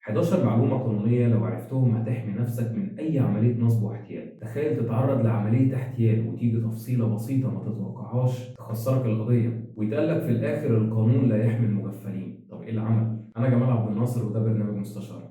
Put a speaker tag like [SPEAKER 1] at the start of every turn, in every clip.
[SPEAKER 1] 11 معلومة قانونية لو عرفتهم هتحمي نفسك من أي عملية نصب واحتيال. تخيل تتعرض لعملية احتيال وتيجي تفصيلة بسيطة ما تتوقعهاش تخسرك القضية ويتقال لك في الآخر القانون لا يحمي المغفلين. طب إيه العمل؟ أنا جمال عبد الناصر وده برنامج مستشار.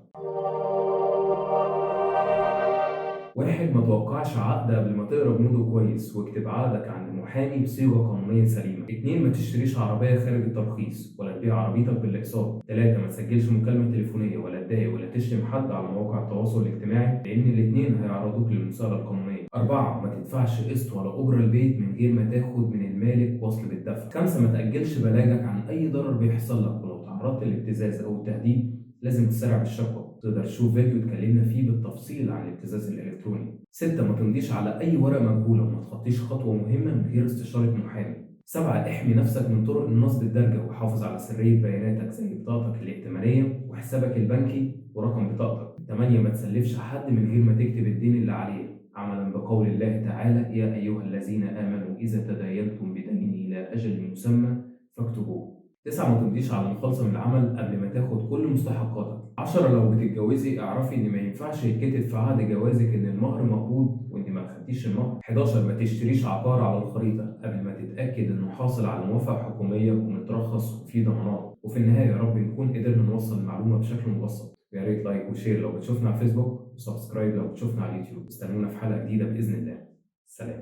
[SPEAKER 1] واحد، ما توقعش عقد قبل ما تقرا بنوده كويس واكتب عقدك عند محامي بصيغه قانونيه سليمه. اتنين، ما تشتريش عربيه خارج الترخيص ولا تبيع عربيتك بالاقساط. تلاته، ما تسجلش مكالمه تليفونيه ولا تضايق ولا تشتم حد على مواقع التواصل الاجتماعي لان الاتنين هيعرضوك للمساءله القانونيه. اربعه، ما تدفعش قسط ولا اجره البيت من غير ما تاخد من المالك وصل بالدفع. خمسه، ما تاجلش بلاغك عن اي ضرر بيحصل لك، ولو تعرضت للابتزاز او التهديد لازم تسرع بالشكوى. تقدر تشوف فيديو اتكلمنا فيه بالتفصيل عن الابتزاز الإلكتروني. 6، ما تمضيش على أي ورقة مجهولة وما تخطيش خطوة مهمة من غير استشارة محامي. 7، احمي نفسك من طرق النصب الدارجة وحافظ على سرية بياناتك زي بطاقتك الائتمانية وحسابك البنكي ورقم بطاقتك. 8، ما تسلفش حد من غير ما تكتب الدين اللي عليه عملا بقول الله تعالى: يا أيها الذين آمنوا إذا تداينتم بدين إلى أجل مسمى فاكتبوه. 9، ما تمضيش على مخالصة من العمل قبل ما تاخد كل مستحقاتك. 10، لو بتتجوزي اعرفي ان ما ينفعش يتكتب في عقد جوازك ان المهر مقبوض وانت ما خدتيش المهر. 11، ما تشتريش عقار على الخريطة قبل ما تتأكد انه حاصل على موافقة حكومية ومترخص وفيه ضمانات. وفي النهاية يا رب نكون قدرنا نوصل المعلومة بشكل مبسط. يا ريت لايك وشير لو بتشوفنا على فيسبوك وسبسكرايب لو بتشوفنا على اليوتيوب. استنونا في حلقة جديدة بإذن الله. سلام.